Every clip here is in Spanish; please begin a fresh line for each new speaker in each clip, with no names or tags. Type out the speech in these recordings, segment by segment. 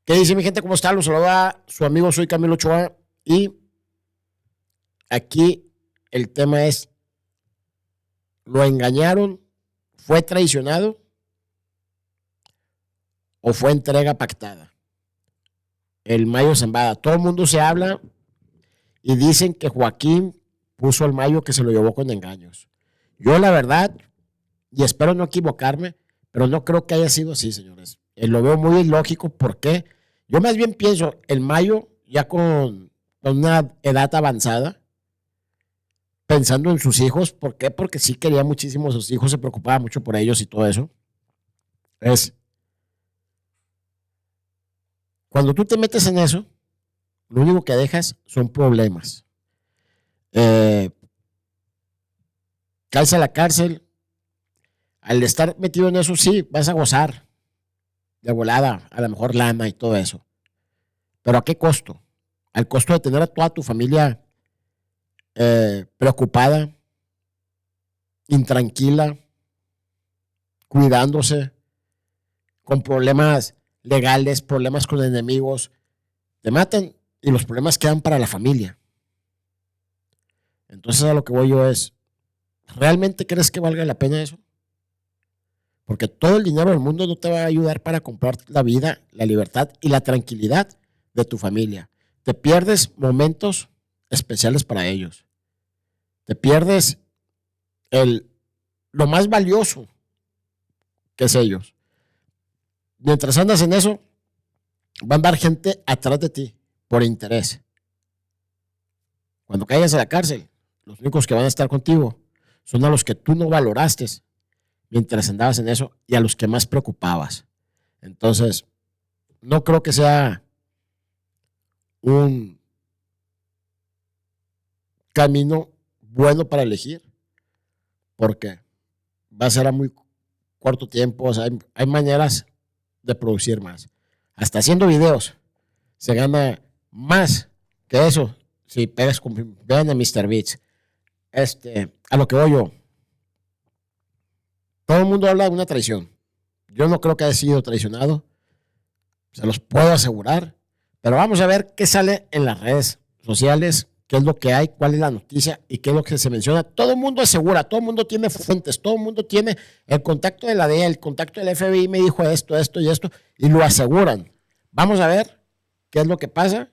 ¿Qué dice mi gente? ¿Cómo está? Los saluda su amigo, soy Camilo Ochoa. Y aquí el tema es, ¿lo engañaron? ¿Fue traicionado? ¿O fue entrega pactada? El Mayo Zambada. Todo el mundo se habla y dicen que Joaquín puso al Mayo, que se lo llevó con engaños. Yo la verdad, y espero no equivocarme, pero no creo que haya sido así, señores. Lo veo muy ilógico. ¿Por qué? Yo más bien pienso, el Mayo ya con una edad avanzada, pensando en sus hijos. ¿Por qué? Porque sí quería muchísimo a sus hijos, se preocupaba mucho por ellos y todo eso. Cuando tú te metes en eso, lo único que dejas son problemas. Caes a la cárcel. Al estar metido en eso, sí, vas a gozar de volada, a lo mejor lana y todo eso. ¿Pero a qué costo? Al costo de tener a toda tu familia preocupada, intranquila, cuidándose, con problemas legales, problemas con enemigos. Te matan y los problemas quedan para la familia. Entonces a lo que voy yo es, ¿realmente crees que valga la pena eso? Porque todo el dinero del mundo no te va a ayudar para comprar la vida, la libertad y la tranquilidad de tu familia. Te pierdes momentos especiales para ellos. Te pierdes lo más valioso, que es ellos. Mientras andas en eso, va a andar gente atrás de ti por interés. Cuando caigas a la cárcel, los únicos que van a estar contigo son a los que tú no valoraste mientras andabas en eso y a los que más preocupabas. Entonces, no creo que sea un camino bueno para elegir, porque va a ser a muy corto tiempo. O sea, hay maneras de producir más. Hasta haciendo videos se gana más que eso si pegas con, vean a MrBeast. A lo que voy yo, todo el mundo habla de una traición. Yo no creo que haya sido traicionado, se los puedo asegurar, pero vamos a ver qué sale en las redes sociales, qué es lo que hay, cuál es la noticia y qué es lo que se menciona. Todo el mundo asegura, todo el mundo tiene fuentes, todo el mundo tiene el contacto de la DEA, el contacto del FBI me dijo esto, esto y esto, y lo aseguran. Vamos a ver qué es lo que pasa,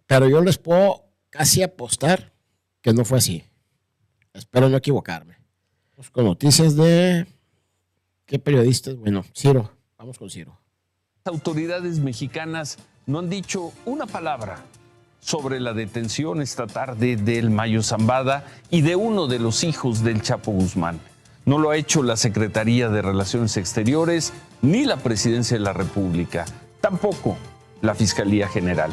pero yo les puedo casi apostar que no fue así. Espero no equivocarme. Vamos con noticias de... ¿Qué periodistas? Bueno, Ciro. Vamos con Ciro.
Las autoridades mexicanas no han dicho una palabra sobre la detención esta tarde del Mayo Zambada y de uno de los hijos del Chapo Guzmán. No lo ha hecho la Secretaría de Relaciones Exteriores ni la Presidencia de la República, tampoco la Fiscalía General.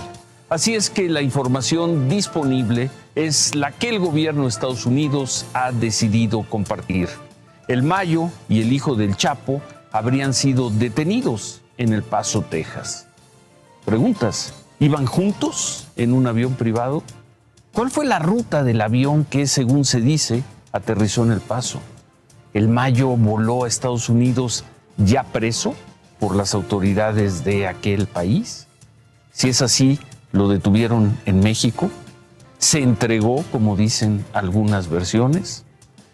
Así es que la información disponible es la que el gobierno de Estados Unidos ha decidido compartir. El Mayo y el hijo del Chapo habrían sido detenidos en El Paso, Texas. Preguntas, ¿iban juntos en un avión privado? ¿Cuál fue la ruta del avión que, según se dice, aterrizó en El Paso? ¿El Mayo voló a Estados Unidos ya preso por las autoridades de aquel país? Si es así, ¿lo detuvieron en México? ¿Se entregó, como dicen algunas versiones?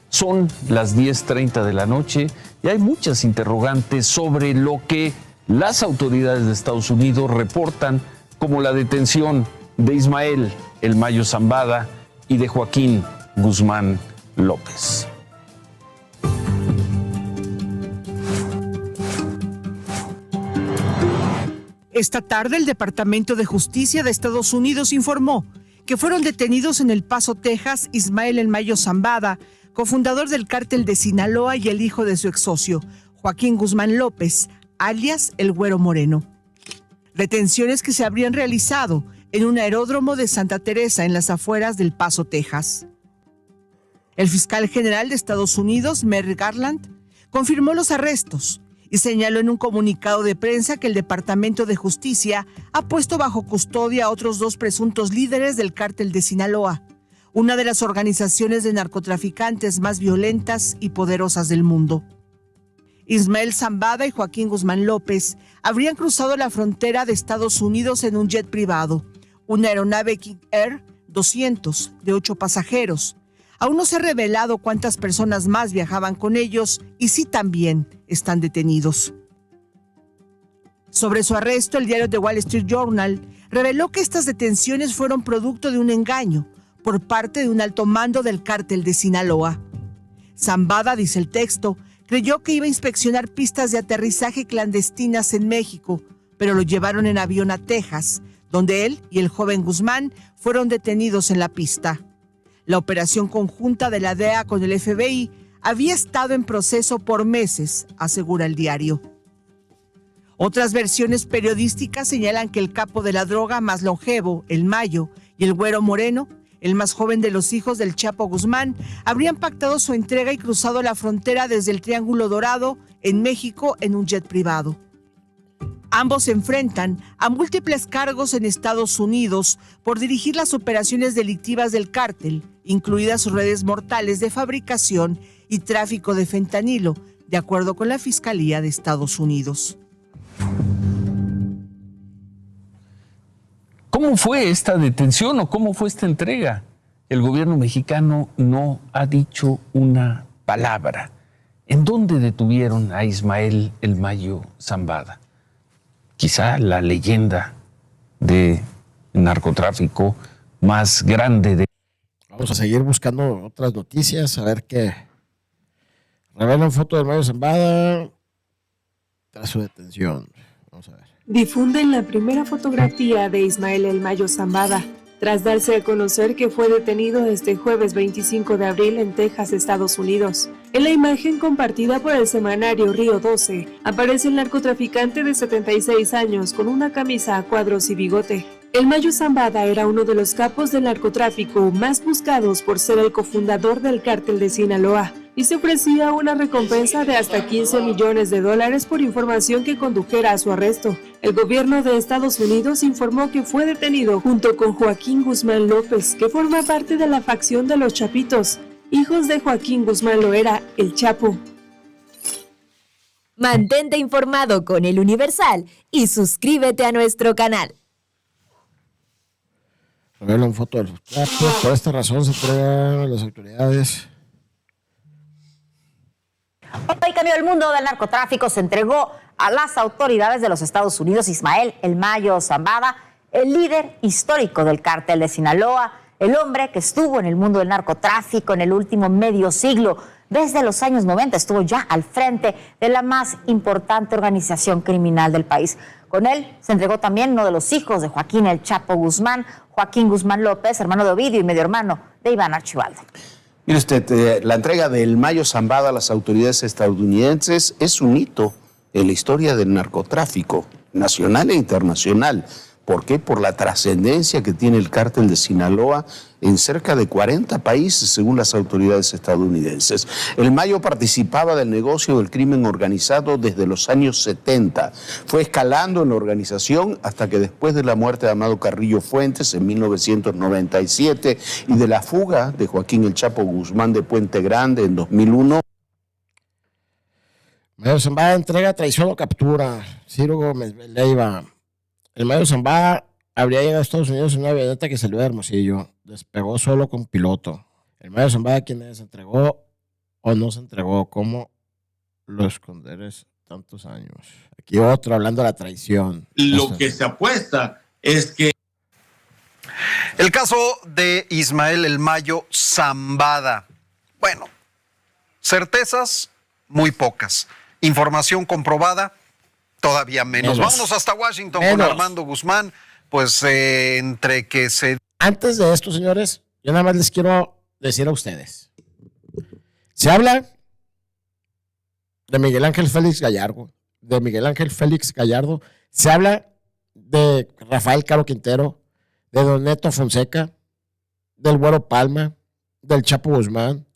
Son las 10:30 de la noche y hay muchas interrogantes sobre lo que las autoridades de Estados Unidos reportan como la detención de Ismael El Mayo Zambada y de Joaquín Guzmán López.
Esta tarde, el Departamento de Justicia de Estados Unidos informó que fueron detenidos en El Paso, Texas, Ismael El Mayo Zambada, cofundador del cártel de Sinaloa, y el hijo de su exsocio, Joaquín Guzmán López, alias El Güero Moreno. Detenciones que se habrían realizado en un aeródromo de Santa Teresa, en las afueras del Paso, Texas. El fiscal general de Estados Unidos, Merrick Garland, confirmó los arrestos y señaló en un comunicado de prensa que el Departamento de Justicia ha puesto bajo custodia a otros 2 presuntos líderes del cártel de Sinaloa, una de las organizaciones de narcotraficantes más violentas y poderosas del mundo. Ismael Zambada y Joaquín Guzmán López habrían cruzado la frontera de Estados Unidos en un jet privado, una aeronave King Air 200 de 8 pasajeros. Aún no se ha revelado cuántas personas más viajaban con ellos y si también están detenidos. Sobre su arresto, el diario The Wall Street Journal reveló que estas detenciones fueron producto de un engaño por parte de un alto mando del cártel de Sinaloa. Zambada, dice el texto, creyó que iba a inspeccionar pistas de aterrizaje clandestinas en México, pero lo llevaron en avión a Texas, donde él y el joven Guzmán fueron detenidos en la pista. La operación conjunta de la DEA con el FBI había estado en proceso por meses, asegura el diario. Otras versiones periodísticas señalan que el capo de la droga más longevo, el Mayo, y el Güero Moreno, el más joven de los hijos del Chapo Guzmán, habrían pactado su entrega y cruzado la frontera desde el Triángulo Dorado en México en un jet privado. Ambos se enfrentan a múltiples cargos en Estados Unidos por dirigir las operaciones delictivas del cártel, incluidas sus redes mortales de fabricación y tráfico de fentanilo, de acuerdo con la Fiscalía de Estados Unidos.
¿Cómo fue esta detención o cómo fue esta entrega? El gobierno mexicano no ha dicho una palabra. ¿En dónde detuvieron a Ismael El Mayo Zambada? Quizá la leyenda de narcotráfico más grande de...
Vamos a seguir buscando otras noticias, a ver qué. Revelan foto del Mayo Zambada tras su detención. Vamos a ver.
Difunden la primera fotografía de Ismael El Mayo Zambada, tras darse a conocer que fue detenido este jueves 25 de abril en Texas, Estados Unidos. En la imagen compartida por el semanario Río 12, aparece el narcotraficante de 76 años con una camisa a cuadros y bigote. El Mayo Zambada era uno de los capos del narcotráfico más buscados por ser el cofundador del cártel de Sinaloa y se ofrecía una recompensa de hasta $15 millones por información que condujera a su arresto. El gobierno de Estados Unidos informó que fue detenido junto con Joaquín Guzmán López, que forma parte de la facción de los Chapitos, hijos de Joaquín Guzmán Loera, el Chapo.
Mantente informado con El Universal y suscríbete a nuestro canal.
Revelan foto del Chapo. Por esta razón se entrega a las autoridades.
Hoy cambió el mundo del narcotráfico, se entregó a las autoridades de los Estados Unidos Ismael El Mayo Zambada, el líder histórico del cártel de Sinaloa, el hombre que estuvo en el mundo del narcotráfico en el último medio siglo. Desde los años 90 estuvo ya al frente de la más importante organización criminal del país. Con él se entregó también uno de los hijos de Joaquín El Chapo Guzmán, Joaquín Guzmán López, hermano de Ovidio y medio hermano de Iván Archibaldo.
Mire usted, la entrega del Mayo Zambada a las autoridades estadounidenses es un hito en la historia del narcotráfico nacional e internacional. ¿Por qué? Por la trascendencia que tiene el cártel de Sinaloa en cerca de 40 países, según las autoridades estadounidenses. El Mayo participaba del negocio del crimen organizado desde los años 70. Fue escalando en la organización hasta que después de la muerte de Amado Carrillo Fuentes en 1997 y de la fuga de Joaquín El Chapo Guzmán de Puente Grande en 2001.
Mayo Zambada entrega, traición o captura. Ciro Gómez Leiva. El Mayo Zambada habría llegado a Estados Unidos en una avioneta que salió de Hermosillo. Despegó solo con piloto. El Mayo Zambada, ¿quién se entregó o no se entregó? ¿Cómo lo esconderes tantos años? Aquí otro hablando de la traición.
Lo que se apuesta es que...
El caso de Ismael El Mayo Zambada. Bueno, certezas muy pocas. Información comprobada todavía menos. Vámonos hasta Washington con Armando Guzmán. Pues entre que se...
Antes de esto, señores, yo nada más les quiero decir a ustedes. Se habla de Miguel Ángel Félix Gallardo. Se habla de Rafael Caro Quintero, de Don Neto Fonseca, del Güero Palma, del Chapo Guzmán,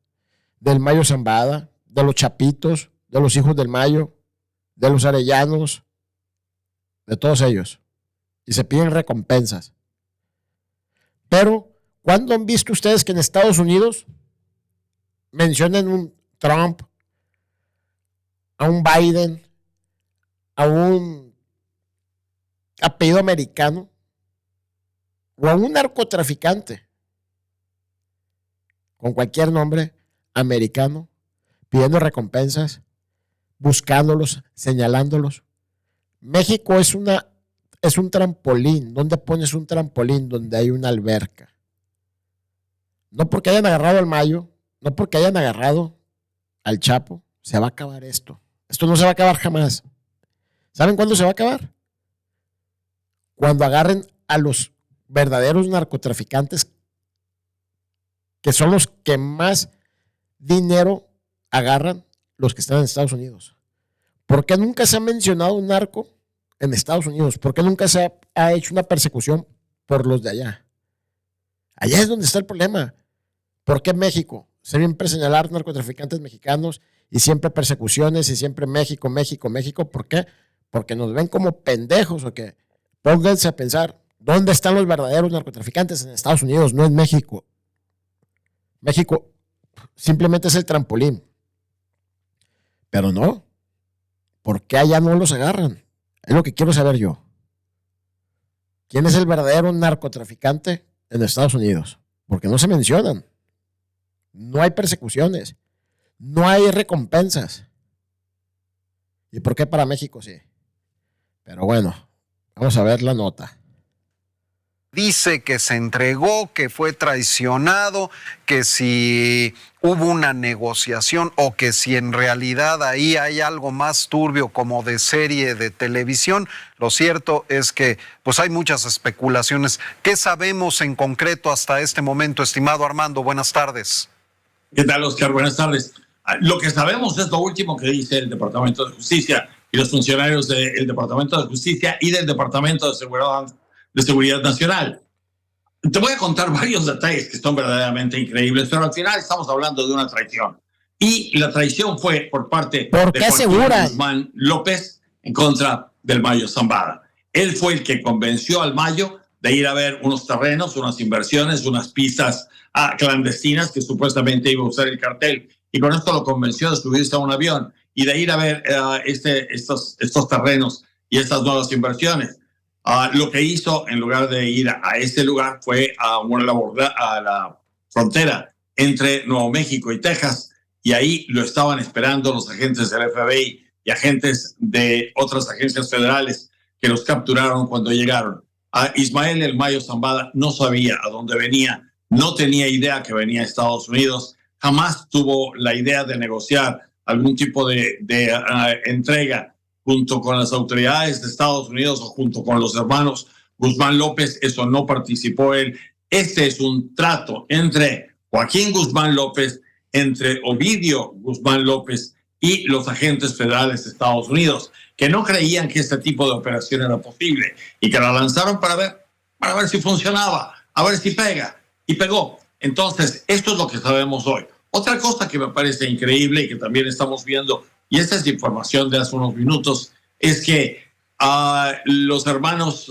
del Mayo Zambada, de los Chapitos, de los hijos del Mayo, de los Arellanos, de todos ellos. Y se piden recompensas. Pero, ¿cuándo han visto ustedes que en Estados Unidos mencionen un Trump, a un Biden, a un apellido americano o a un narcotraficante con cualquier nombre americano, pidiendo recompensas, buscándolos, señalándolos. México es un trampolín. ¿Dónde pones un trampolín? Donde hay una alberca. No porque hayan agarrado al Mayo, no porque hayan agarrado al Chapo, se va a acabar esto. Esto no se va a acabar jamás. ¿Saben cuándo se va a acabar? Cuando agarren a los verdaderos narcotraficantes, que son los que más dinero agarran, los que están en Estados Unidos. ¿Por qué nunca se ha mencionado un narco en Estados Unidos? ¿Por qué nunca se ha hecho una persecución por los de allá? Allá es donde está el problema. ¿Por qué México? Siempre señalar narcotraficantes mexicanos y siempre persecuciones y siempre México, México, México. ¿Por qué? Porque nos ven como pendejos o qué. Pónganse a pensar, ¿dónde están los verdaderos narcotraficantes? En Estados Unidos, no en México. México simplemente es el trampolín. Pero no. ¿Por qué allá no los agarran? Es lo que quiero saber yo. ¿Quién es el verdadero narcotraficante en Estados Unidos? Porque no se mencionan. No hay persecuciones. No hay recompensas. ¿Y por qué para México sí? Pero bueno, vamos a ver la nota.
Dice que se entregó, que fue traicionado, que si hubo una negociación o que si en realidad ahí hay algo más turbio como de serie de televisión. Lo cierto es que pues hay muchas especulaciones. ¿Qué sabemos en concreto hasta este momento, estimado Armando? Buenas tardes.
¿Qué tal, Oscar? Buenas tardes. Lo que sabemos es lo último que dice el Departamento de Justicia y los funcionarios del Departamento de Justicia y del Departamento de Seguridad Nacional. Te voy a contar varios detalles que son verdaderamente increíbles, pero al final estamos hablando de una traición. Y la traición fue por parte de Joaquín Guzmán López en contra del Mayo Zambada. Él fue el que convenció al Mayo de ir a ver unos terrenos, unas inversiones, unas pistas clandestinas que supuestamente iba a usar el cartel. Y con esto lo convenció de subirse a un avión y de ir a ver estos terrenos y estas nuevas inversiones. Lo que hizo, en lugar de ir a ese lugar, fue a la frontera entre Nuevo México y Texas, y ahí lo estaban esperando los agentes del FBI y agentes de otras agencias federales que los capturaron cuando llegaron. Ismael El Mayo Zambada no sabía a dónde venía, no tenía idea que venía a Estados Unidos, jamás tuvo la idea de negociar algún tipo de entrega junto con las autoridades de Estados Unidos o junto con los hermanos Guzmán López. Eso no participó él. Este es un trato entre Joaquín Guzmán López, entre Ovidio Guzmán López y los agentes federales de Estados Unidos, que no creían que este tipo de operación era posible y que la lanzaron para ver si funcionaba, a ver si pega. Y pegó. Entonces, esto es lo que sabemos hoy. Otra cosa que me parece increíble y que también estamos viendo, y esta es información de hace unos minutos, es que los hermanos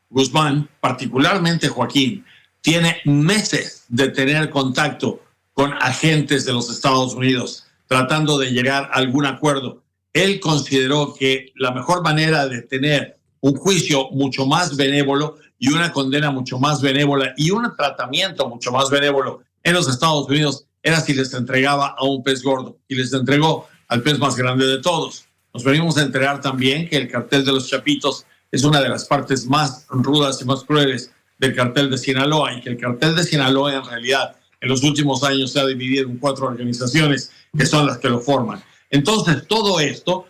Guzmán, particularmente Joaquín, tiene meses de tener contacto con agentes de los Estados Unidos, tratando de llegar a algún acuerdo. Él consideró que la mejor manera de tener un juicio mucho más benévolo y una condena mucho más benévola y un tratamiento mucho más benévolo en los Estados Unidos era si les entregaba a un pez gordo, y les entregó al pez más grande de todos. Nos venimos a enterar también que el cartel de los Chapitos es una de las partes más rudas y más crueles del cartel de Sinaloa, y que el cartel de Sinaloa en realidad en los últimos años se ha dividido en 4 organizaciones que son las que lo forman. Entonces, todo esto,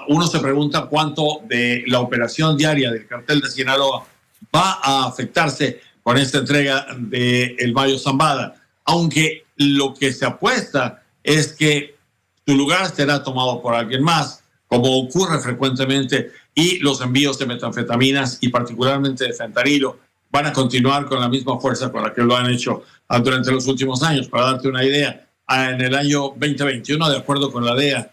uno se pregunta cuánto de la operación diaria del cartel de Sinaloa va a afectarse con esta entrega de El Mayo Zambada, aunque lo que se apuesta es que su lugar será tomado por alguien más, como ocurre frecuentemente, y los envíos de metanfetaminas y particularmente de fentanilo van a continuar con la misma fuerza con la que lo han hecho durante los últimos años. Para darte una idea, en el año 2021, de acuerdo con la DEA,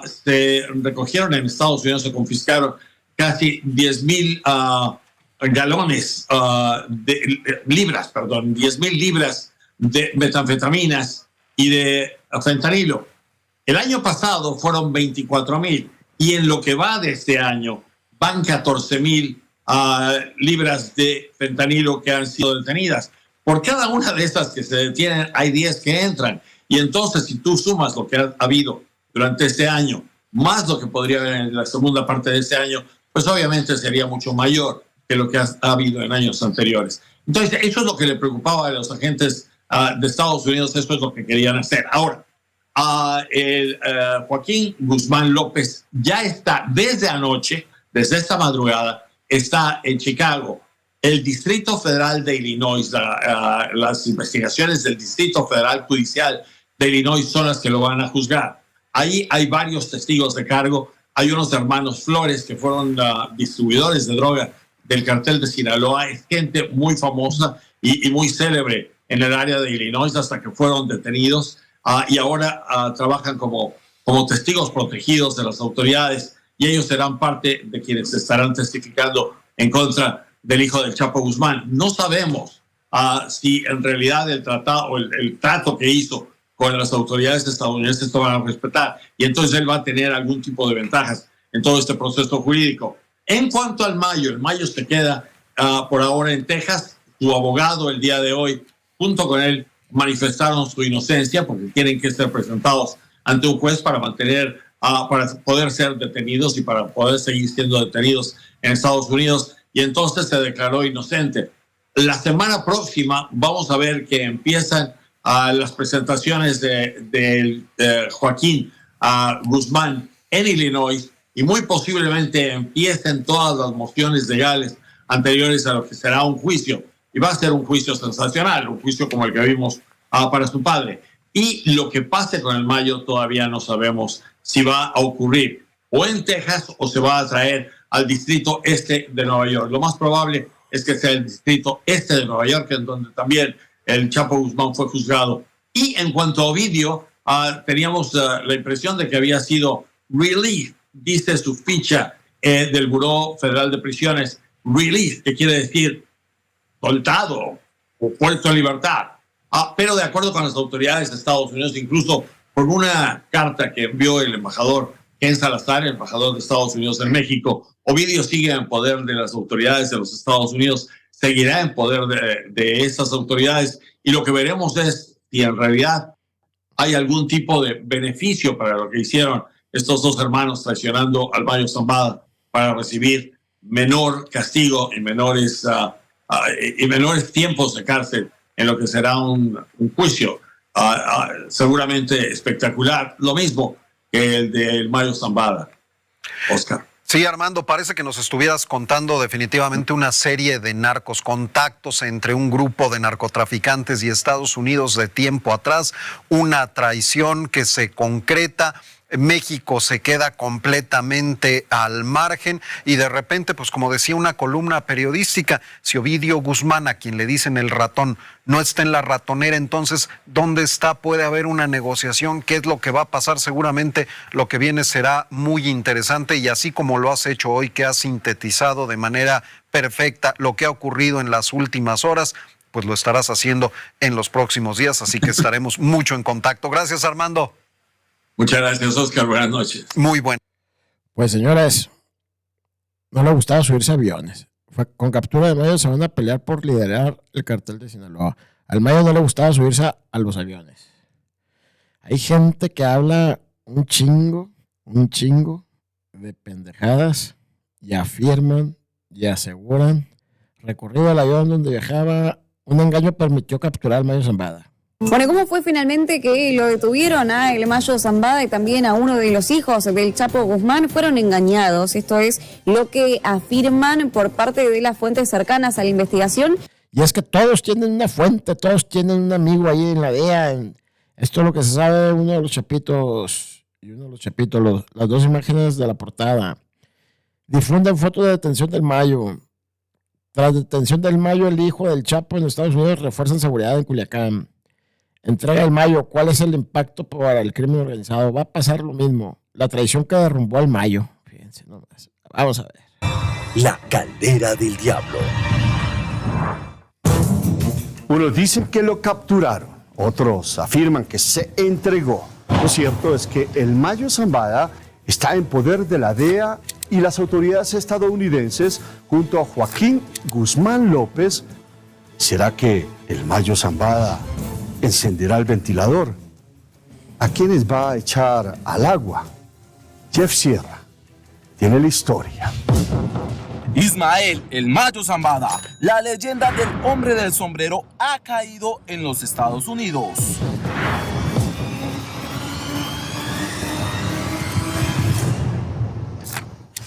se recogieron en Estados Unidos, se confiscaron casi 10,000 galones, 10,000 libras de metanfetaminas y de fentanilo. El año pasado fueron 24,000 y en lo que va de este año van 14,000 libras de fentanilo que han sido detenidas. Por cada una de esas que se detienen hay 10 que entran. Y entonces, si tú sumas lo que ha habido durante este año, más lo que podría haber en la segunda parte de este año, pues obviamente sería mucho mayor que lo que ha habido en años anteriores. Entonces, eso es lo que le preocupaba a los agentes de Estados Unidos, eso es lo que querían hacer. Ahora, Joaquín Guzmán López ya está desde anoche, desde esta madrugada, está en Chicago. El Distrito Federal de Illinois, las investigaciones del Distrito Federal Judicial de Illinois son las que lo van a juzgar. Ahí hay varios testigos de cargo. Hay unos hermanos Flores que fueron distribuidores de droga del cartel de Sinaloa. Es gente muy famosa y muy célebre en el área de Illinois hasta que fueron detenidos. Y ahora trabajan como testigos protegidos de las autoridades y ellos serán parte de quienes estarán testificando en contra del hijo del Chapo Guzmán. No sabemos si en realidad el tratado o el trato que hizo con las autoridades estadounidenses lo van a respetar y entonces él va a tener algún tipo de ventajas en todo este proceso jurídico. En cuanto al Mayo, el Mayo se queda por ahora en Texas. Su abogado el día de hoy, junto con él, manifestaron su inocencia porque tienen que ser presentados ante un juez para para poder ser detenidos y para poder seguir siendo detenidos en Estados Unidos, y entonces se declaró inocente. La semana próxima vamos a ver que empiezan las presentaciones de Joaquín Guzmán en Illinois y muy posiblemente empiecen todas las mociones legales anteriores a lo que será un juicio. Y va a ser un juicio sensacional, un juicio como el que vimos para su padre. Y lo que pase con el Mayo todavía no sabemos si va a ocurrir o en Texas o se va a traer al distrito este de Nueva York. Lo más probable es que sea el distrito este de Nueva York, en donde también el Chapo Guzmán fue juzgado. Y en cuanto a Ovidio, teníamos la impresión de que había sido released, dice su ficha del Buró Federal de Prisiones, released, que quiere decir soltado o puesto en libertad. Pero de acuerdo con las autoridades de Estados Unidos, incluso por una carta que envió el embajador Ken Salazar, el embajador de Estados Unidos en México, Ovidio sigue en poder de las autoridades de los Estados Unidos, seguirá en poder de esas autoridades, y lo que veremos es si en realidad hay algún tipo de beneficio para lo que hicieron estos dos hermanos traicionando al Mayo Zambada para recibir menor castigo y menores tiempos de cárcel en lo que será un juicio seguramente espectacular, lo mismo que el del Mayo Zambada. Oscar.
Sí, Armando, parece que nos estuvieras contando definitivamente una serie de narcos, contactos entre un grupo de narcotraficantes y Estados Unidos de tiempo atrás, una traición que se concreta. México se queda completamente al margen y de repente, pues como decía una columna periodística, si Ovidio Guzmán, a quien le dicen el ratón, no está en la ratonera, entonces, ¿dónde está? Puede haber una negociación. ¿Qué es lo que va a pasar? Seguramente lo que viene será muy interesante, y así como lo has hecho hoy, que has sintetizado de manera perfecta lo que ha ocurrido en las últimas horas, pues lo estarás haciendo en los próximos días, así que estaremos mucho en contacto. Gracias, Armando.
Muchas gracias, Oscar. Buenas noches.
Muy bueno.
Pues, señores, no le gustaba subirse a aviones. Con captura de Mayo se van a pelear por liderar el cartel de Sinaloa. Al Mayo no le gustaba subirse a los aviones. Hay gente que habla un chingo de pendejadas y afirman y aseguran. Recorrido al avión donde viajaba, un engaño permitió capturar al Mayo Zambada.
Bueno, ¿cómo fue finalmente que lo detuvieron a el Mayo Zambada y también a uno de los hijos del Chapo Guzmán? Fueron engañados, esto es lo que afirman por parte de las fuentes cercanas a la investigación.
Y es que todos tienen una fuente, todos tienen un amigo ahí en la DEA. Esto es lo que se sabe de uno de los chapitos, las dos imágenes de la portada. Difunden fotos de detención del Mayo. Tras detención del Mayo, el hijo del Chapo en Estados Unidos refuerzan seguridad en Culiacán. Entrega el Mayo, ¿cuál es el impacto para el crimen organizado? Va a pasar lo mismo. La traición que derrumbó al Mayo. Fíjense nomás. Vamos a ver.
La Caldera del Diablo. Unos dicen que lo capturaron, otros afirman que se entregó.
Lo cierto es que el Mayo Zambada está en poder de la DEA y las autoridades estadounidenses junto a Joaquín Guzmán López. ¿Será que el Mayo Zambada encenderá el ventilador? ¿A quiénes va a echar al agua? Jeff Sierra tiene la historia.
Ismael el Mayo Zambada, la leyenda del hombre del sombrero, ha caído en los Estados Unidos.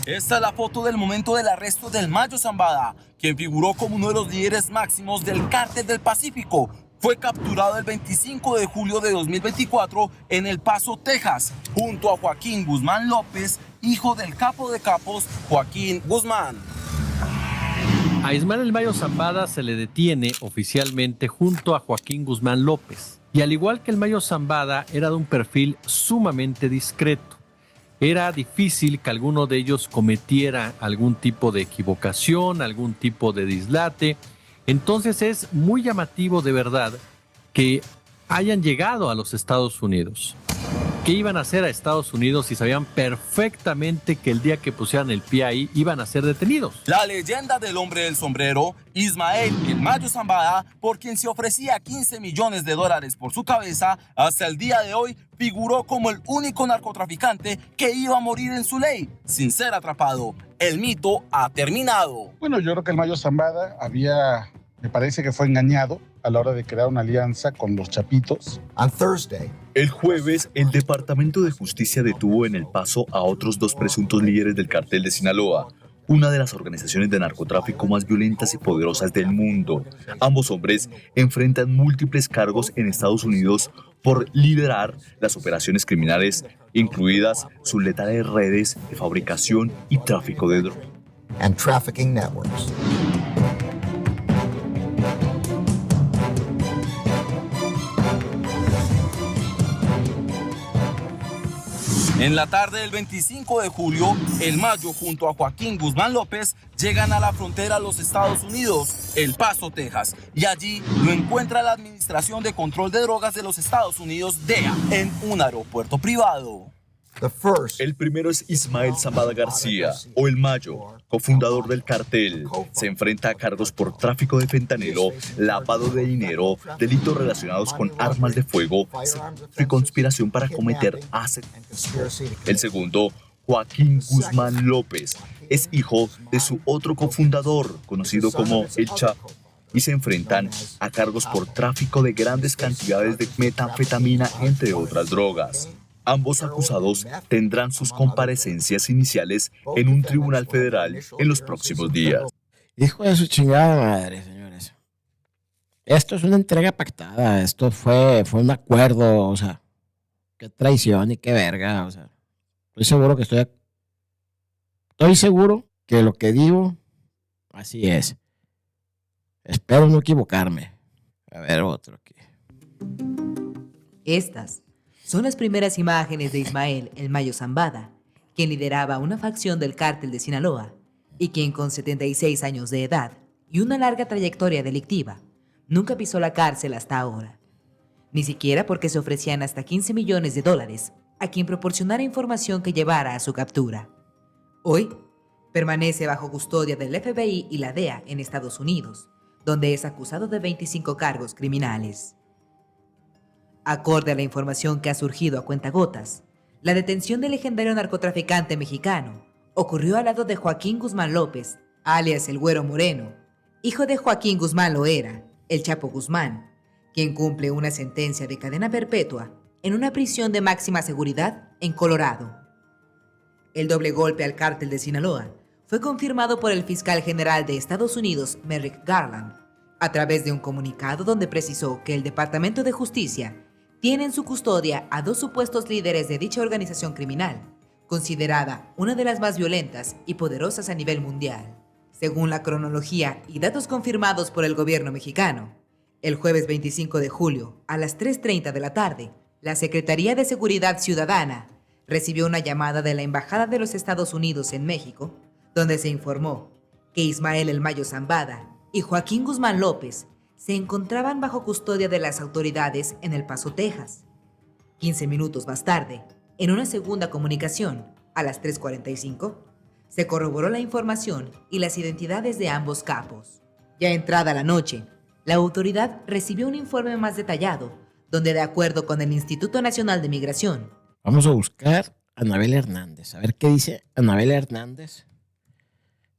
Esta es la foto del momento del arresto del Mayo Zambada, quien figuró como uno de los líderes máximos del Cártel del Pacífico. Fue capturado el 25 de julio de 2024 en El Paso, Texas, junto a Joaquín Guzmán López, hijo del capo de capos Joaquín Guzmán.
A Ismael el Mayo Zambada se le detiene oficialmente junto a Joaquín Guzmán López. Y al igual que el Mayo Zambada, era de un perfil sumamente discreto. Era difícil que alguno de ellos cometiera algún tipo de equivocación, algún tipo de dislate. Entonces es muy llamativo de verdad que hayan llegado a los Estados Unidos. ¿Qué iban a hacer a Estados Unidos si sabían perfectamente que el día que pusieran el pie ahí iban a ser detenidos?
La leyenda del hombre del sombrero, Ismael el Mayo Zambada, por quien se ofrecía $15 millones por su cabeza, hasta el día de hoy figuró como el único narcotraficante que iba a morir en su ley, sin ser atrapado. El mito ha terminado.
Bueno, yo creo que el Mayo Zambada me parece que fue engañado a la hora de crear una alianza con los Chapitos.
El jueves, el Departamento de Justicia detuvo en El Paso a otros 2 presuntos líderes del Cártel de Sinaloa, una de las organizaciones de narcotráfico más violentas y poderosas del mundo. Ambos hombres enfrentan múltiples cargos en Estados Unidos por liderar las operaciones criminales, incluidas sus letales redes de fabricación y tráfico de drogas.
En la tarde del 25 de julio, el Mayo junto a Joaquín Guzmán López llegan a la frontera a los Estados Unidos, El Paso, Texas, y allí lo encuentra la Administración de Control de Drogas de los Estados Unidos, DEA, en un aeropuerto privado.
El primero es Ismael Zambada García, o El Mayo, cofundador del cartel. Se enfrenta a cargos por tráfico de fentanilo, lavado de dinero, delitos relacionados con armas de fuego y conspiración para cometer asesinatos. El segundo, Joaquín Guzmán López, es hijo de su otro cofundador, conocido como El Chapo, y se enfrentan a cargos por tráfico de grandes cantidades de metanfetamina, entre otras drogas. Ambos acusados tendrán sus comparecencias iniciales en un tribunal federal en los próximos días.
Hijo de su chingada madre, señores. Esto es una entrega pactada. Esto fue un acuerdo, o sea, qué traición y qué verga, o sea. Estoy seguro que lo que digo, así es. Espero no equivocarme. A ver, otro aquí.
Estas son las primeras imágenes de Ismael el Mayo Zambada, quien lideraba una facción del Cártel de Sinaloa y quien con 76 años de edad y una larga trayectoria delictiva, nunca pisó la cárcel hasta ahora. Ni siquiera porque se ofrecían hasta $15 millones a quien proporcionara información que llevara a su captura. Hoy, permanece bajo custodia del FBI y la DEA en Estados Unidos, donde es acusado de 25 cargos criminales. Acorde a la información que ha surgido a cuentagotas, la detención del legendario narcotraficante mexicano ocurrió al lado de Joaquín Guzmán López, alias el Güero Moreno, hijo de Joaquín Guzmán Loera, el Chapo Guzmán, quien cumple una sentencia de cadena perpetua en una prisión de máxima seguridad en Colorado. El doble golpe al cártel de Sinaloa fue confirmado por el fiscal general de Estados Unidos, Merrick Garland, a través de un comunicado donde precisó que el Departamento de Justicia tiene en su custodia a 2 supuestos líderes de dicha organización criminal, considerada una de las más violentas y poderosas a nivel mundial. Según la cronología y datos confirmados por el gobierno mexicano, el jueves 25 de julio, a las 3:30 de la tarde, la Secretaría de Seguridad Ciudadana recibió una llamada de la Embajada de los Estados Unidos en México, donde se informó que Ismael el Mayo Zambada y Joaquín Guzmán López se encontraban bajo custodia de las autoridades en El Paso, Texas. 15 minutos más tarde, en una segunda comunicación, a las 3:45, se corroboró la información y las identidades de ambos capos. Ya entrada la noche, la autoridad recibió un informe más detallado, donde de acuerdo con el Instituto Nacional de Migración,
Vamos a buscar a Anabel Hernández, a ver qué dice Anabel Hernández.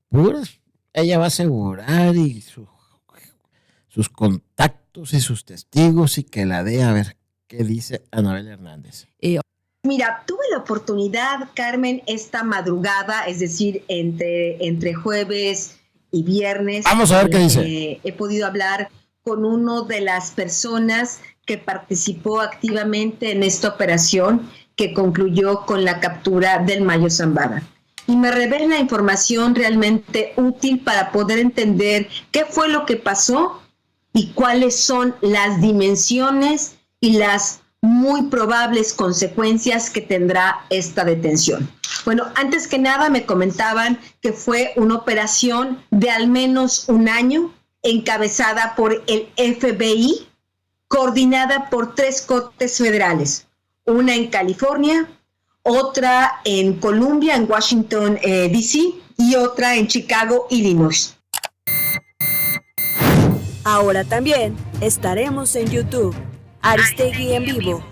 Pues ella va a asegurar y sus contactos y sus testigos y que la dé a ver qué dice Anabel Hernández.
Mira, tuve la oportunidad, Carmen, esta madrugada, es decir, entre jueves y viernes.
Vamos a ver qué dice.
He podido hablar con una de las personas que participó activamente en esta operación que concluyó con la captura del Mayo Zambada. Y me revela información realmente útil para poder entender qué fue lo que pasó y cuáles son las dimensiones y las muy probables consecuencias que tendrá esta detención. Bueno, antes que nada me comentaban que fue una operación de al menos un año, encabezada por el FBI, coordinada por 3 cortes federales, una en California, otra en Columbia, en Washington, D.C., y otra en Chicago, Illinois.
Ahora también estaremos en YouTube, Aristegui en vivo.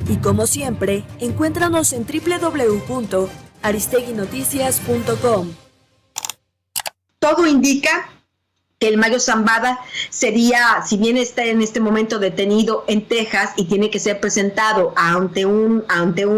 Y como siempre, encuéntranos en www.aristeguinoticias.com.
Todo indica que el Mayo Zambada sería, si bien está en este momento detenido en Texas y tiene que ser presentado ante un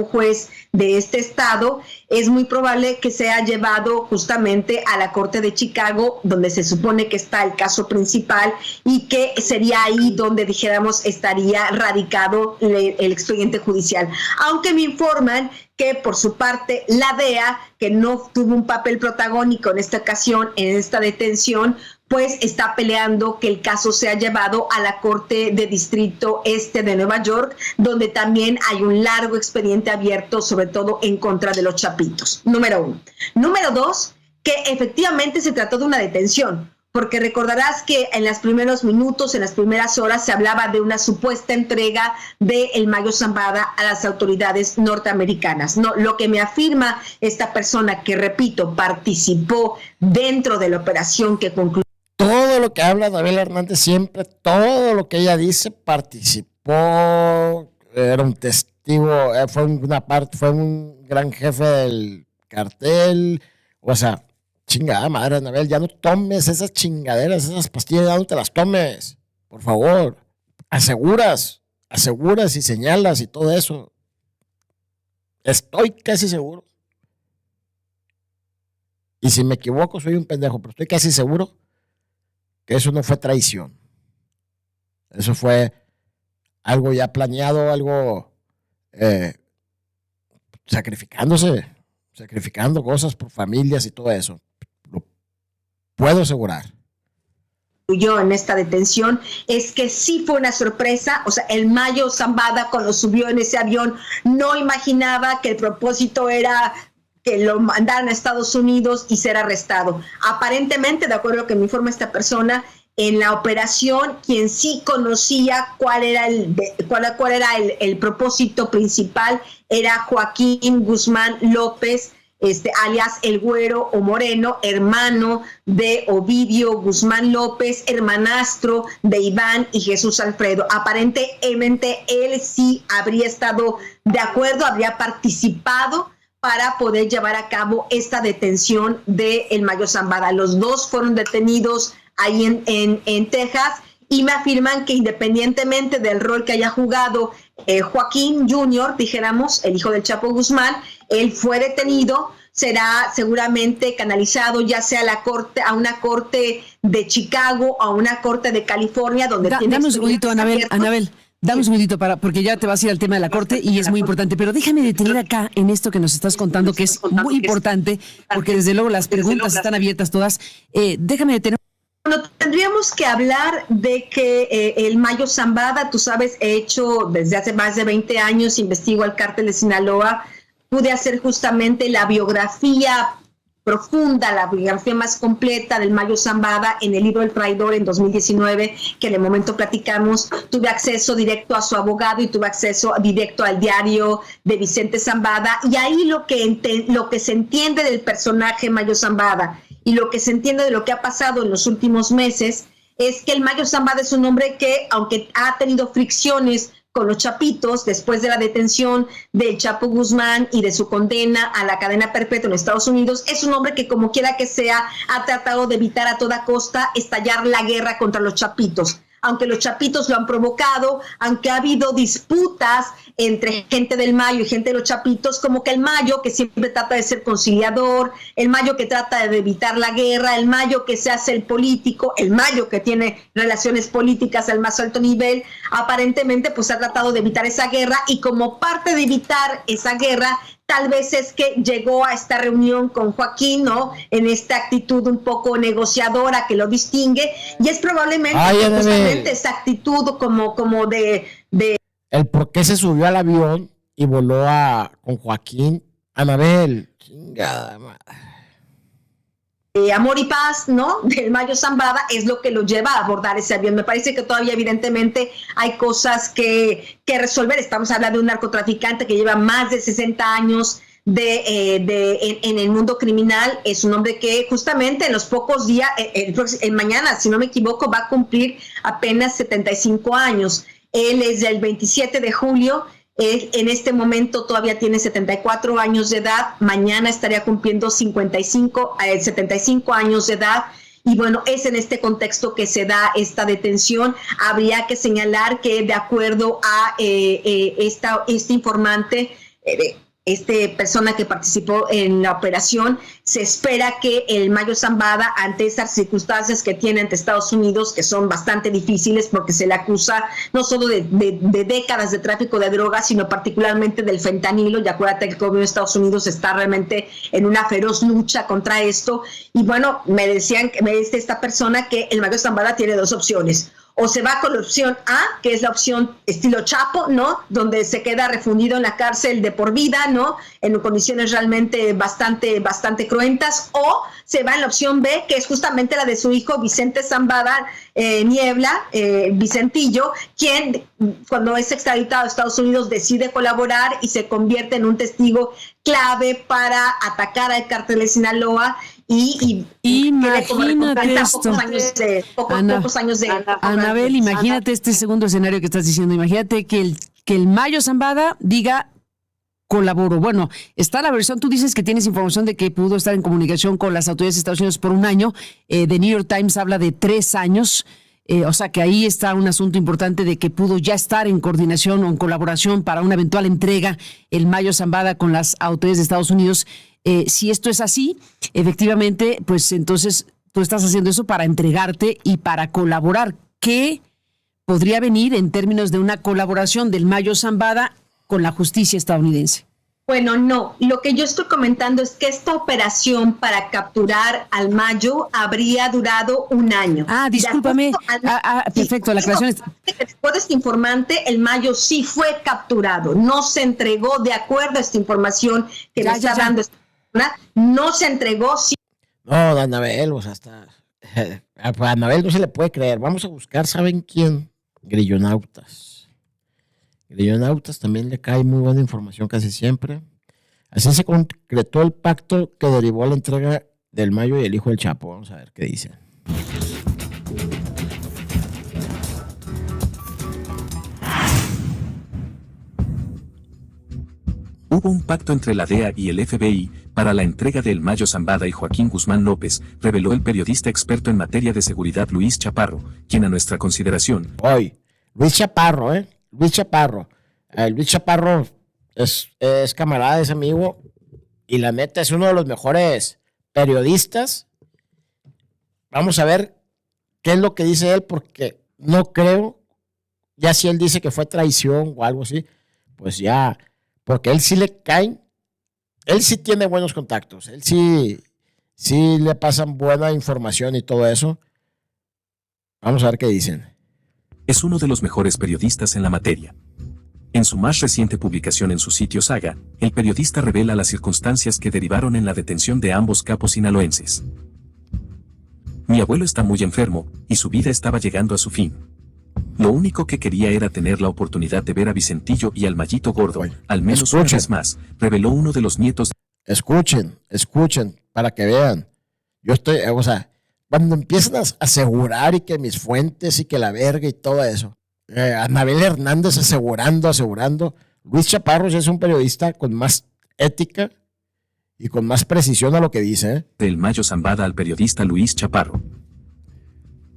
juez de este estado, es muy probable que sea llevado justamente a la Corte de Chicago, donde se supone que está el caso principal y que sería ahí donde, dijéramos, estaría radicado el expediente judicial. Aunque me informan que por su parte la DEA, que no tuvo un papel protagónico en esta ocasión, en esta detención, pues está peleando que el caso sea llevado a la Corte de Distrito Este de Nueva York, donde también hay un largo expediente abierto, sobre todo en contra de los chapitos. Número 1. Número 2, que efectivamente se trató de una detención, porque recordarás que en los primeros minutos, en las primeras horas, se hablaba de una supuesta entrega de el Mayo Zambada a las autoridades norteamericanas. No, lo que me afirma esta persona, que repito, participó dentro de la operación que concluyó.
Todo lo que habla Anabel Hernández siempre, todo lo que ella dice, participó, era un testigo, fue un gran jefe del cartel, o sea, chingada madre, Anabel, ya no tomes esas chingaderas, esas pastillas, ya no te las tomes, por favor. Aseguras y señalas y todo eso. Estoy casi seguro. Y si me equivoco, soy un pendejo, pero estoy casi seguro que eso no fue traición. Eso fue algo ya planeado, algo sacrificando cosas por familias y todo eso. Lo puedo asegurar.
Yo en esta detención es que sí fue una sorpresa. O sea, el Mayo Zambada, cuando subió en ese avión, no imaginaba que el propósito era que lo mandaran a Estados Unidos y ser arrestado. Aparentemente, de acuerdo a lo que me informa esta persona, en la operación, quien sí conocía cuál era el propósito principal era Joaquín Guzmán López, alias El Güero o Moreno, hermano de Ovidio Guzmán López, hermanastro de Iván y Jesús Alfredo. Aparentemente, él sí habría estado de acuerdo, habría participado para poder llevar a cabo esta detención de el Mayo Zambada. Los dos fueron detenidos ahí en Texas, y me afirman que independientemente del rol que haya jugado Joaquín Jr., dijéramos, el hijo del Chapo Guzmán, él fue detenido, será seguramente canalizado ya sea a una corte de Chicago o a una corte de California, donde tiene...
Dame un segundito, Anabel. Dame un segundito porque ya te vas a ir al tema de la corte y es muy importante, pero déjame detener acá en esto que nos estás contando, que es muy importante, porque desde luego las preguntas están abiertas todas. Déjame detener.
Bueno, tendríamos que hablar de que el Mayo Zambada, tú sabes, he hecho desde hace más de 20 años, investigo al cártel de Sinaloa, pude hacer justamente la biografía profunda, la biografía más completa del Mayo Zambada en el libro El Traidor en 2019, que en el momento platicamos. Tuve acceso directo a su abogado y tuve acceso directo al diario de Vicente Zambada, y ahí lo que se entiende del personaje Mayo Zambada y lo que se entiende de lo que ha pasado en los últimos meses es que el Mayo Zambada es un hombre que, aunque ha tenido fricciones con los chapitos después de la detención del Chapo Guzmán y de su condena a la cadena perpetua en Estados Unidos, es un hombre que, como quiera que sea, ha tratado de evitar a toda costa estallar la guerra contra los chapitos. Aunque los chapitos lo han provocado, aunque ha habido disputas entre gente del Mayo y gente de los chapitos, como que el Mayo, que siempre trata de ser conciliador, el Mayo que trata de evitar la guerra, el Mayo que se hace el político, el Mayo que tiene relaciones políticas al más alto nivel, aparentemente pues ha tratado de evitar esa guerra, y como parte de evitar esa guerra, tal vez es que llegó a esta reunión con Joaquín, ¿no? En esta actitud un poco negociadora que lo distingue, y es probablemente justamente esa actitud como de
el por qué se subió al avión y voló con Joaquín. Anabel, chingada madre.
Amor y paz, ¿no? Del Mayo Zambada es lo que lo lleva a abordar ese avión. Me parece que todavía evidentemente hay cosas que resolver. Estamos hablando de un narcotraficante que lleva más de 60 años en el mundo criminal. Es un hombre que justamente en los pocos días, mañana, si no me equivoco, va a cumplir apenas 75 años. Él es del 27 de julio. Él en este momento todavía tiene 74 años de edad, mañana estaría cumpliendo 75 años de edad, y bueno, es en este contexto que se da esta detención. Habría que señalar que de acuerdo a este informante, persona que participó en la operación, se espera que el Mayo Zambada, ante estas circunstancias que tiene ante Estados Unidos, que son bastante difíciles porque se le acusa no solo de décadas de tráfico de drogas, sino particularmente del fentanilo, y acuérdate que el gobierno de Estados Unidos está realmente en una feroz lucha contra esto, y bueno, me dice esta persona que el Mayo Zambada tiene dos opciones. O se va con la opción A, que es la opción estilo Chapo, ¿no? Donde se queda refundido en la cárcel de por vida, ¿no? En condiciones realmente bastante cruentas. O se va en la opción B, que es justamente la de su hijo Vicente Zambada Niebla, Vicentillo, quien cuando es extraditado a Estados Unidos decide colaborar y se convierte en un testigo clave para atacar al cártel de Sinaloa. Y
imagínate esto,
pocos años de
Anabel, imagínate este segundo escenario que estás diciendo. Imagínate que el Mayo Zambada diga colaboro. Bueno, está la versión, tú dices que tienes información de que pudo estar en comunicación con las autoridades de Estados Unidos por un año. The New York Times habla de 3 años. O sea que ahí está un asunto importante de que pudo ya estar en coordinación o en colaboración para una eventual entrega el Mayo Zambada con las autoridades de Estados Unidos. Si esto es así, efectivamente, pues entonces tú estás haciendo eso para entregarte y para colaborar. ¿Qué podría venir en términos de una colaboración del Mayo Zambada con la justicia estadounidense?
Bueno, no. Lo que yo estoy comentando es que esta operación para capturar al Mayo habría durado un año.
Discúlpame. Perfecto, la aclaración es...
Después de este informante, el Mayo sí fue capturado. No se entregó de acuerdo a esta información que le está dando esta persona. No se entregó. Sí.
No, Anabel, pues hasta... A Anabel no se le puede creer. Vamos a buscar, ¿saben quién? Grillonautas. Grillonautas también le cae muy buena información casi siempre. Así se concretó el pacto que derivó a la entrega del Mayo y el hijo del Chapo. Vamos a ver qué dice.
Hubo un pacto entre la DEA y el FBI para la entrega del Mayo Zambada y Joaquín Guzmán López, reveló el periodista experto en materia de seguridad Luis Chaparro, quien a nuestra consideración...
Luis Chaparro, Luis Chaparro. Luis Chaparro es camarada, es amigo, y la neta es uno de los mejores periodistas. Vamos a ver qué es lo que dice él, porque no creo, ya si él dice que fue traición o algo así, pues ya, porque él sí le caen, él sí tiene buenos contactos, él sí le pasan buena información y todo eso. Vamos a ver qué dicen.
Es uno de los mejores periodistas en la materia. En su más reciente publicación en su sitio Saga, el periodista revela las circunstancias que derivaron en la detención de ambos capos sinaloenses. Mi abuelo está muy enfermo, y su vida estaba llegando a su fin. Lo único que quería era tener la oportunidad de ver a Vicentillo y al Mayito Gordo, al menos una vez más, reveló uno de los nietos.
Escuchen, para que vean. Yo estoy, cuando empiezan a asegurar y que mis fuentes y que la verga y todo eso. Anabel Hernández asegurando. Luis Chaparro ya es un periodista con más ética y con más precisión a lo que dice.
Del Mayo Zambada al periodista Luis Chaparro.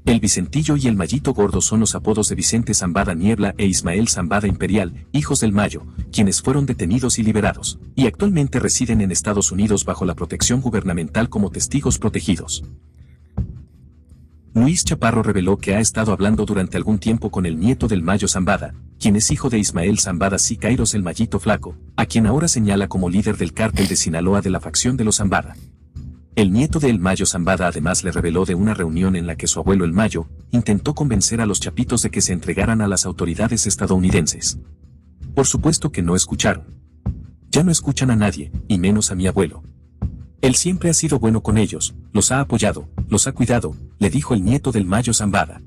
El Vicentillo y el Mayito Gordo son los apodos de Vicente Zambada Niebla e Ismael Zambada Imperial, hijos del Mayo, quienes fueron detenidos y liberados, y actualmente residen en Estados Unidos bajo la protección gubernamental como testigos protegidos. Luis Chaparro reveló que ha estado hablando durante algún tiempo con el nieto del Mayo Zambada, quien es hijo de Ismael Zambada Siqueiros el Mayito Flaco, a quien ahora señala como líder del cártel de Sinaloa de la facción de los Zambada. El nieto de El Mayo Zambada además le reveló de una reunión en la que su abuelo El Mayo intentó convencer a los chapitos de que se entregaran a las autoridades estadounidenses. Por supuesto que no escucharon. Ya no escuchan a nadie, y menos a mi abuelo. Él siempre ha sido bueno con ellos, los ha apoyado, los ha cuidado, le dijo el nieto del Mayo Zambada.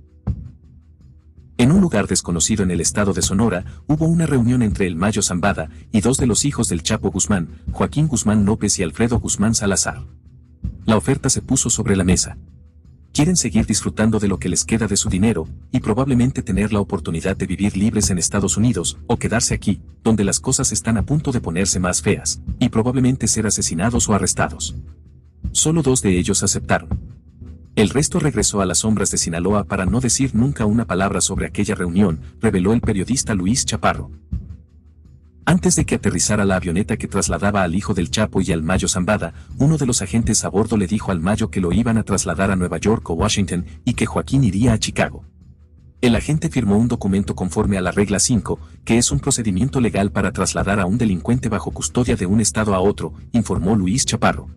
En un lugar desconocido en el estado de Sonora, hubo una reunión entre el Mayo Zambada y dos de los hijos del Chapo Guzmán, Joaquín Guzmán López y Alfredo Guzmán Salazar. La oferta se puso sobre la mesa. Quieren seguir disfrutando de lo que les queda de su dinero, y probablemente tener la oportunidad de vivir libres en Estados Unidos, o quedarse aquí, donde las cosas están a punto de ponerse más feas, y probablemente ser asesinados o arrestados. Solo dos de ellos aceptaron. El resto regresó a las sombras de Sinaloa para no decir nunca una palabra sobre aquella reunión, reveló el periodista Luis Chaparro. Antes de que aterrizara la avioneta que trasladaba al hijo del Chapo y al Mayo Zambada, uno de los agentes a bordo le dijo al Mayo que lo iban a trasladar a Nueva York o Washington y que Joaquín iría a Chicago. El agente firmó un documento conforme a la regla 5, que es un procedimiento legal para trasladar a un delincuente bajo custodia de un estado a otro, informó Luis Chaparro.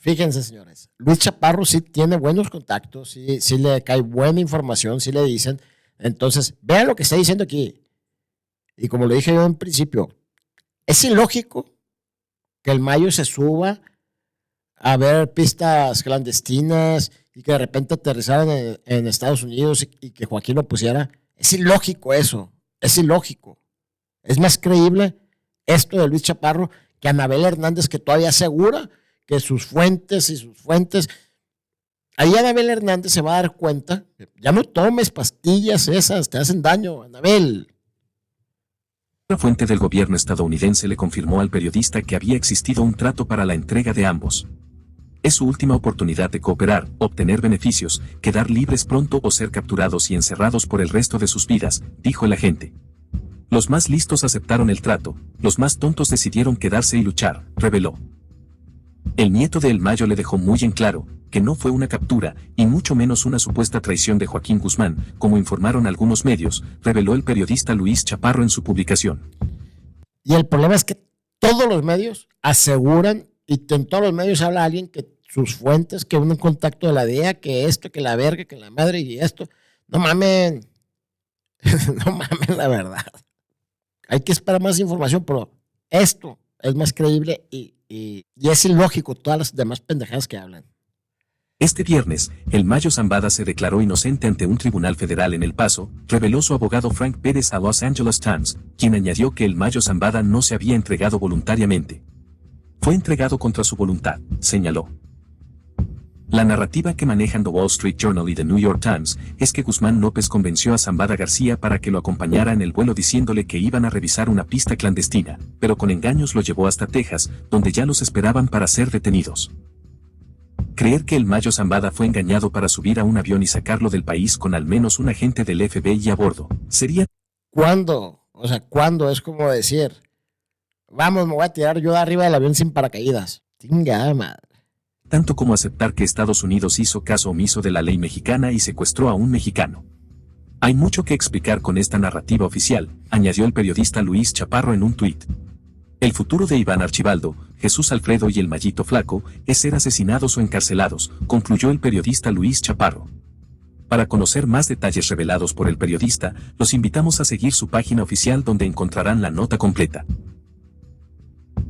Fíjense, señores, Luis Chaparro sí tiene buenos contactos, sí le cae buena información, sí le dicen. Entonces, vean lo que está diciendo aquí. Y como lo dije yo en principio, es ilógico que el Mayo se suba a ver pistas clandestinas y que de repente aterrizaran en Estados Unidos y que Joaquín lo pusiera. Es ilógico eso, es ilógico. Es más creíble esto de Luis Chaparro que Anabel Hernández, que todavía asegura que sus fuentes. Ahí Anabel Hernández se va a dar cuenta, ya no tomes pastillas esas, te hacen daño, Anabel.
Una fuente del gobierno estadounidense le confirmó al periodista que había existido un trato para la entrega de ambos. Es su última oportunidad de cooperar, obtener beneficios, quedar libres pronto o ser capturados y encerrados por el resto de sus vidas, dijo el agente. Los más listos aceptaron el trato, los más tontos decidieron quedarse y luchar, reveló. El nieto de El Mayo le dejó muy en claro que no fue una captura, y mucho menos una supuesta traición de Joaquín Guzmán, como informaron algunos medios, reveló el periodista Luis Chaparro en su publicación.
Y el problema es que todos los medios aseguran, y en todos los medios habla alguien que sus fuentes, que un contacto de la DEA, que esto, que la verga, que la madre y esto. No mamen. No mamen, la verdad. Hay que esperar más información, pero esto es más creíble y es ilógico todas las demás pendejadas que hablan.
Este viernes, el Mayo Zambada se declaró inocente ante un tribunal federal en El Paso, reveló su abogado Frank Pérez a Los Angeles Times, quien añadió que el Mayo Zambada no se había entregado voluntariamente. Fue entregado contra su voluntad, señaló. La narrativa que manejan The Wall Street Journal y The New York Times es que Guzmán López convenció a Zambada García para que lo acompañara en el vuelo diciéndole que iban a revisar una pista clandestina, pero con engaños lo llevó hasta Texas, donde ya los esperaban para ser detenidos. Creer que el Mayo Zambada fue engañado para subir a un avión y sacarlo del país con al menos un agente del FBI a bordo, sería...
¿Cuándo? O sea, ¿cuándo? Es como decir, vamos, me voy a tirar yo de arriba del avión sin paracaídas. Chingada madre.
Tanto como aceptar que Estados Unidos hizo caso omiso de la ley mexicana y secuestró a un mexicano. Hay mucho que explicar con esta narrativa oficial, añadió el periodista Luis Chaparro en un tuit. El futuro de Iván Archibaldo, Jesús Alfredo y el Mayito Flaco es ser asesinados o encarcelados, concluyó el periodista Luis Chaparro. Para conocer más detalles revelados por el periodista, los invitamos a seguir su página oficial donde encontrarán la nota completa.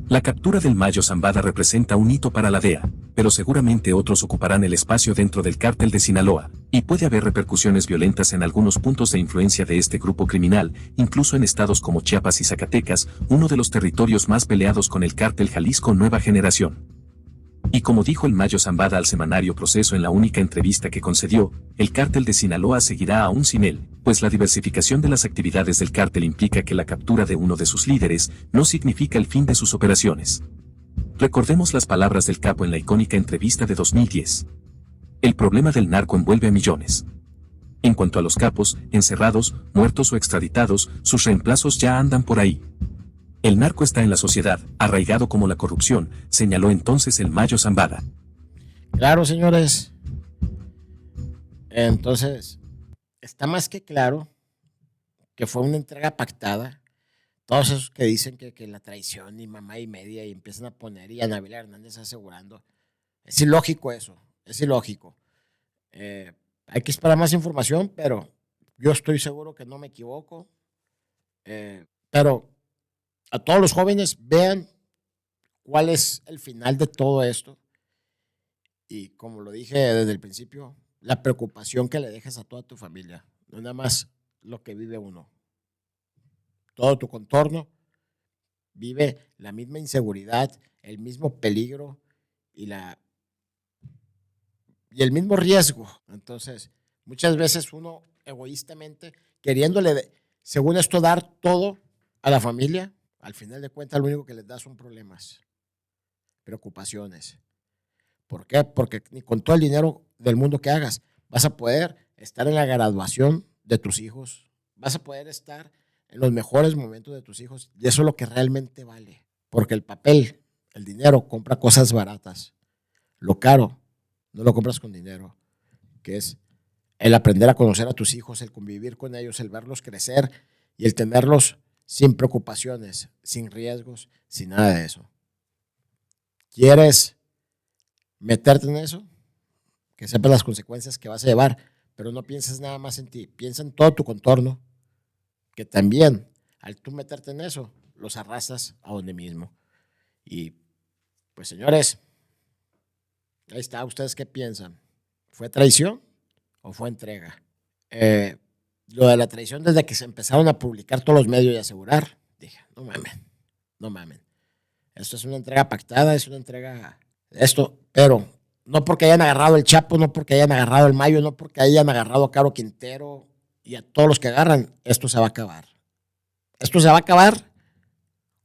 La captura del Mayo Zambada representa un hito para la DEA, pero seguramente otros ocuparán el espacio dentro del cártel de Sinaloa, y puede haber repercusiones violentas en algunos puntos de influencia de este grupo criminal, incluso en estados como Chiapas y Zacatecas, uno de los territorios más peleados con el cártel Jalisco Nueva Generación. Y como dijo el Mayo Zambada al semanario Proceso en la única entrevista que concedió, el cártel de Sinaloa seguirá aún sin él, pues la diversificación de las actividades del cártel implica que la captura de uno de sus líderes no significa el fin de sus operaciones. Recordemos las palabras del capo en la icónica entrevista de 2010. El problema del narco envuelve a millones. En cuanto a los capos, encerrados, muertos o extraditados, sus reemplazos ya andan por ahí. El narco está en la sociedad, arraigado como la corrupción, señaló entonces el Mayo Zambada.
Claro, señores. Entonces, está más que claro que fue una entrega pactada. Todos esos que dicen que la traición y mamá y media y empiezan a poner y Anabel Hernández asegurando. Es ilógico eso, es ilógico. Hay que esperar más información, pero yo estoy seguro que no me equivoco. Pero a todos los jóvenes, vean cuál es el final de todo esto. Y como lo dije desde el principio, la preocupación que le dejas a toda tu familia. No nada más lo que vive uno. Todo tu contorno vive la misma inseguridad, el mismo peligro y el mismo riesgo. Entonces, muchas veces uno egoístamente, queriéndole, según esto, dar todo a la familia, al final de cuentas lo único que les da son problemas, preocupaciones. ¿Por qué? Porque ni con todo el dinero del mundo que hagas vas a poder estar en la graduación de tus hijos, vas a poder estar en los mejores momentos de tus hijos, y eso es lo que realmente vale. Porque el papel, el dinero, compra cosas baratas. Lo caro no lo compras con dinero, que es el aprender a conocer a tus hijos, el convivir con ellos, el verlos crecer y el tenerlos sin preocupaciones, sin riesgos, sin nada de eso. ¿Quieres meterte en eso? Que sepas las consecuencias que vas a llevar, pero no pienses nada más en ti, piensa en todo tu contorno, que también al tú meterte en eso, los arrastras a donde mismo. Y pues señores, ahí está, ¿ustedes qué piensan? ¿Fue traición o fue entrega? Lo de la traición, desde que se empezaron a publicar todos los medios y asegurar, dije, no mamen. Esto es una entrega pactada, es una entrega de esto, pero no porque hayan agarrado el Chapo, no porque hayan agarrado el Mayo, no porque hayan agarrado a Caro Quintero y a todos los que agarran, esto se va a acabar. Esto se va a acabar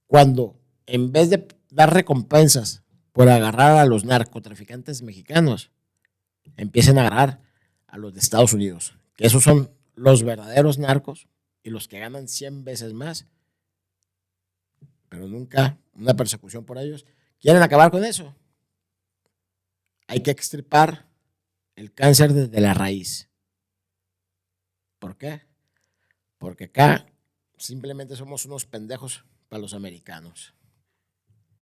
cuando, en vez de dar recompensas por agarrar a los narcotraficantes mexicanos, empiecen a agarrar a los de Estados Unidos, que esos son los verdaderos narcos y los que ganan 100 veces más, pero nunca una persecución por ellos. ¿Quieren acabar con eso? Hay que extirpar el cáncer desde la raíz. ¿Por qué? Porque acá simplemente somos unos pendejos para los americanos.